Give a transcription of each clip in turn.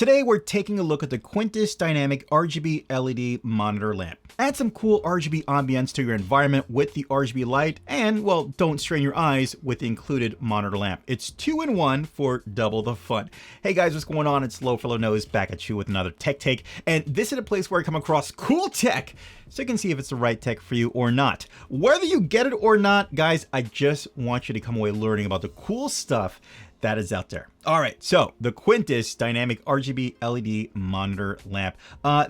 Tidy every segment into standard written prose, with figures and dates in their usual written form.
Today we're taking a look at the Quntis Dynamic RGB LED Monitor Lamp. Add some cool RGB ambience to your environment with the RGB light and, well, don't strain your eyes with the included monitor lamp. It's 2-in-1 for double the fun. Hey guys, what's going on? It's Low for Low Nose back at you with another tech take, and this is a place where I come across cool tech so you can see if it's the right tech for you or not. Whether you get it or not, guys, I just want you to come away learning about the cool stuff that is out there. All right, so the Quntis Dynamic RGB LED Monitor Lamp.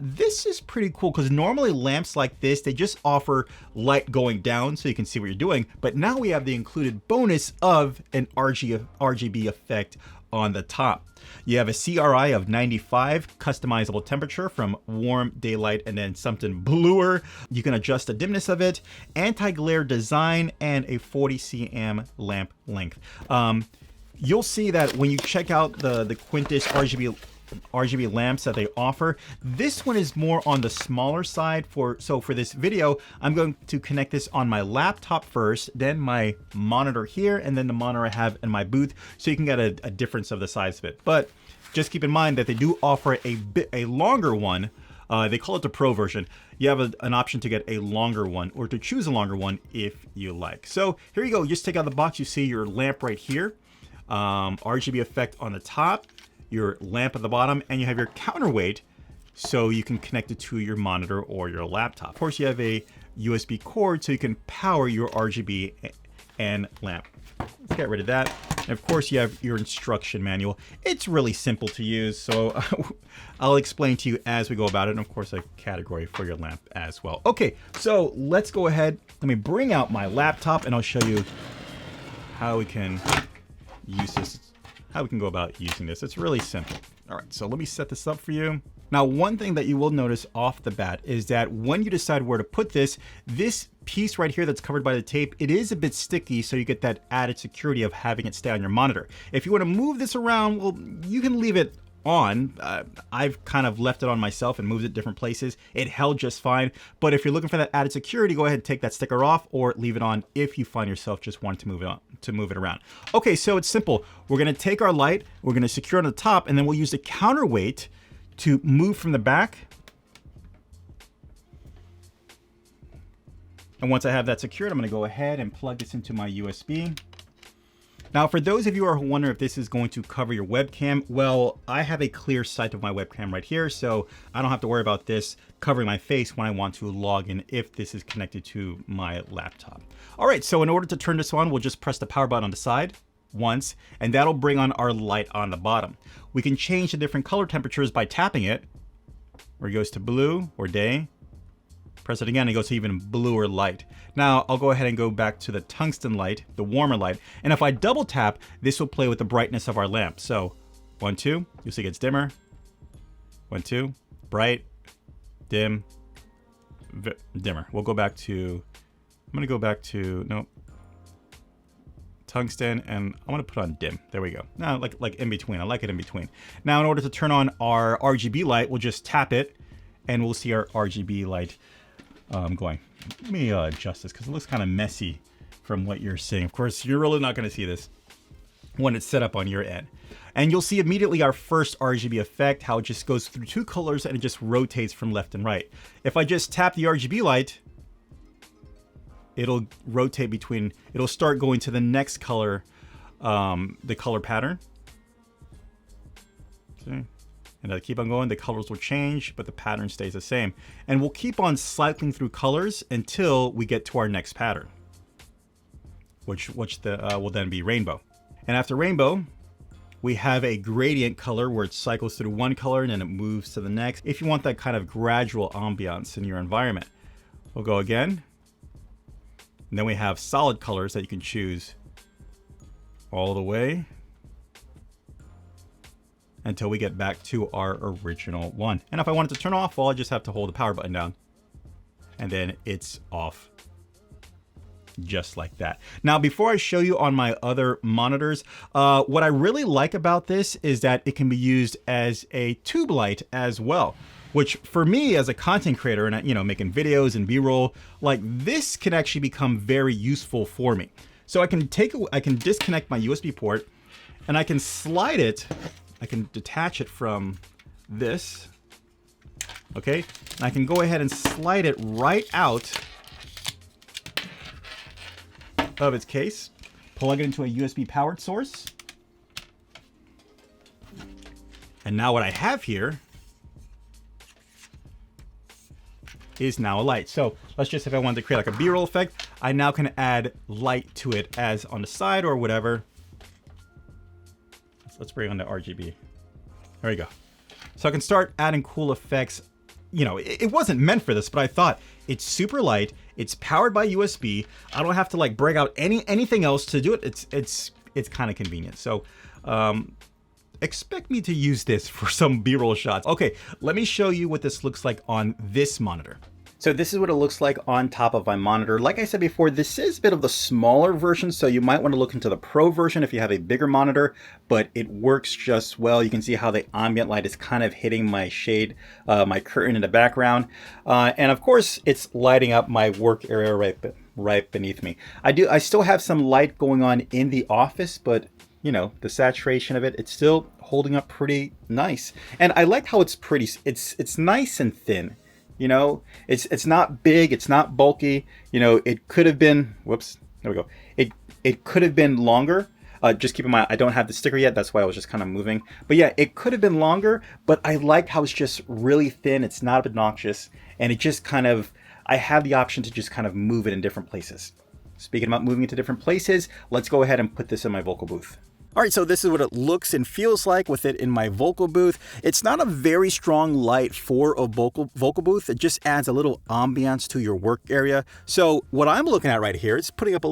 This is pretty cool because normally lamps like this, they just offer light going down so you can see what you're doing. But now we have the included bonus of an RGB effect on the top. You have a CRI of 95, customizable temperature from warm, daylight, and then something bluer. You can adjust the dimness of it, anti-glare design, and a 40 cm lamp length. You'll see that when you check out the Quntis RGB lamps that they offer, this one is more on the smaller side. So for this video, I'm going to connect this on my laptop first, then my monitor here, and then the monitor I have in my booth, so you can get a difference of the size of it. But just keep in mind that they do offer a longer one. They call it the Pro version. You have an option to get a longer one or to choose a longer one if you like. So here you go. You just take out the box. You see your lamp right here. RGB effect on the top, your lamp at the bottom, and you have your counterweight so you can connect it to your monitor or your laptop. Of course, you have a USB cord so you can power your RGB and lamp. Let's get rid of that. And of course, you have your instruction manual. It's really simple to use, so I'll explain to you as we go about it. And of course, a category for your lamp as well. Okay, so let's go ahead. Let me bring out my laptop and I'll show you how we can use this, how we can go about using this. It's really simple. All right, so let me set this up for you. Now, one thing that you will notice off the bat is that when you decide where to put this piece right here that's covered by the tape, it is a bit sticky, so you get that added security of having it stay on your monitor. If you want to move this around, well, you can leave it on. I've kind of left it on myself and moved it different places. It held just fine. But if you're looking for that added security, go ahead and take that sticker off or leave it on if you find yourself just wanting to move it around. Okay, so it's simple. We're going to take our light, we're going to secure it on the top, and then we'll use the counterweight to move from the back. And once I have that secured, I'm going to go ahead and plug this into my USB. Now, for those of you who are wondering if this is going to cover your webcam, well, I have a clear sight of my webcam right here, so I don't have to worry about this covering my face when I want to log in if this is connected to my laptop. All right, so in order to turn this on, we'll just press the power button on the side once, and that'll bring on our light on the bottom. We can change the different color temperatures by tapping it, where it goes to blue or day. Press it again, it goes to even bluer light. Now, I'll go ahead and go back to the tungsten light, the warmer light. And if I double tap, this will play with the brightness of our lamp. So 1, 2, you'll see it gets dimmer. 1, 2, bright, dim, dimmer. We'll go back to, I'm gonna go back to, nope, tungsten, and I want to put on dim. There we go. Now, like in between, I like it in between. Now, in order to turn on our RGB light, we'll just tap it and we'll see our RGB light going. Let me adjust this because it looks kind of messy from what you're seeing. Of course, you're really not going to see this when it's set up on your end. And you'll see immediately our first RGB effect, how it just goes through two colors and it just rotates from left and right. If I just tap the RGB light, it'll rotate between, it'll start going to the next color, the color pattern. See? And as I keep on going, the colors will change, but the pattern stays the same. And we'll keep on cycling through colors until we get to our next pattern, which will then be rainbow. And after rainbow, we have a gradient color where it cycles through one color and then it moves to the next. If you want that kind of gradual ambiance in your environment, we'll go again. And then we have solid colors that you can choose all the way until we get back to our original one. And if I wanted to turn off, well, I just have to hold the power button down and then it's off just like that. Now, before I show you on my other monitors, what I really like about this is that it can be used as a tube light as well, which for me as a content creator and, you know, making videos and B-roll, like this can actually become very useful for me. So I can disconnect my USB port and I can slide it. I can detach it from this. Okay, and I can go ahead and slide it right out of its case, plug it into a USB powered source. And now what I have here is now a light. So let's just, if I wanted to create like a B-roll effect, I now can add light to it as on the side or whatever. Let's bring on the RGB. There you go. So I can start adding cool effects. You know, it wasn't meant for this, but I thought it's super light. It's powered by USB. I don't have to like break out anything else to do it. It's kind of convenient. So expect me to use this for some B-roll shots. Okay, let me show you what this looks like on this monitor. So this is what it looks like on top of my monitor. Like I said before, this is a bit of the smaller version, so you might want to look into the Pro version if you have a bigger monitor, but it works just well. You can see how the ambient light is kind of hitting my shade, my curtain in the background. And of course, it's lighting up my work area right beneath me. I still have some light going on in the office, but you know, the saturation of it, it's still holding up pretty nice. And I like how it's pretty, it's nice and thin. You know, it's not big, it's not bulky. You know, it could have been, whoops, there we go. It could have been longer. Just keep in mind, I don't have the sticker yet. That's why I was just kind of moving. But yeah, it could have been longer, but I like how it's just really thin. It's not obnoxious. And it just kind of, I have the option to just kind of move it in different places. Speaking about moving it to different places, let's go ahead and put this in my vocal booth. All right, so this is what it looks and feels like with it in my vocal booth. It's not a very strong light for a vocal booth. It just adds a little ambiance to your work area. So what I'm looking at right here, it's putting up a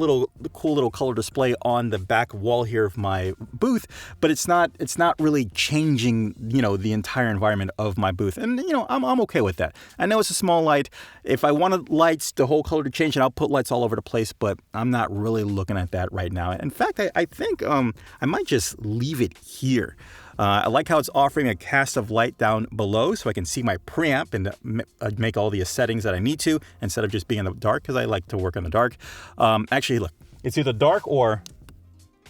cool little color display on the back wall here of my booth, but it's not really changing, you know, the entire environment of my booth. And you know, I'm okay with that. I know it's a small light. If I wanted lights, the whole color to change, and I'll put lights all over the place, but I'm not really looking at that right now. In fact, I think I might just leave it here. I like how it's offering a cast of light down below so I can see my preamp and make all the settings that I need to instead of just being in the dark, because I like to work in the dark. Actually, look, it's either dark or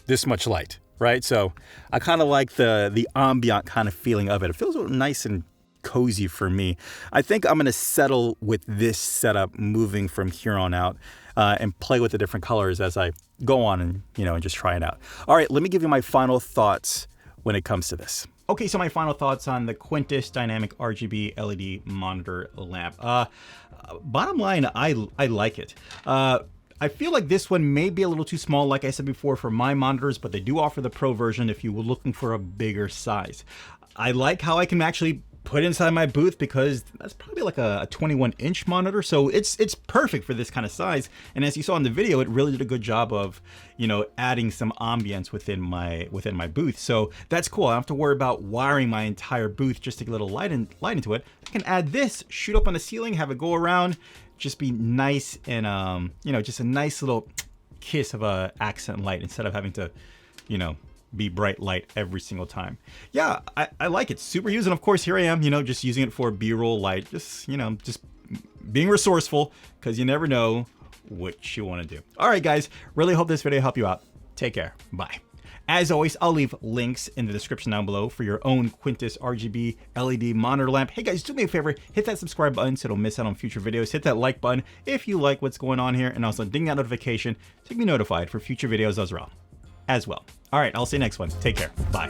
this much light, right? So I kind of like the ambient kind of feeling of it. It feels nice and cozy for me. I think I'm going to settle with this setup moving from here on out and play with the different colors as I go on and, you know, and just try it out. All right, let me give you my final thoughts when it comes to this. Okay, so my final thoughts on the Quntis Dynamic RGB LED Monitor Lamp. Bottom line, I like it. I feel like this one may be a little too small, like I said before, for my monitors, but they do offer the Pro version if you were looking for a bigger size. I like how I can actually put inside my booth because that's probably like a 21-inch monitor, so it's perfect for this kind of size. And as you saw in the video, it really did a good job of, you know, adding some ambience within my booth. So that's cool. I don't have to worry about wiring my entire booth just to get a little light into it. I can add this, shoot up on the ceiling, have it go around, just be nice and you know, just a nice little kiss of a accent light instead of having to, you know, be bright light every single time. Yeah, I like it. Super used. And of course, here I am, you know, just using it for B-roll light. Just, you know, just being resourceful because you never know what you want to do. All right, guys, really hope this video helped you out. Take care. Bye. As always, I'll leave links in the description down below for your own Quntis RGB LED monitor lamp. Hey guys, do me a favor, hit that subscribe button so you don't miss out on future videos. Hit that like button if you like what's going on here, and also ding that notification to be notified for future videos as well. All right, I'll see you next one. Take care. Bye.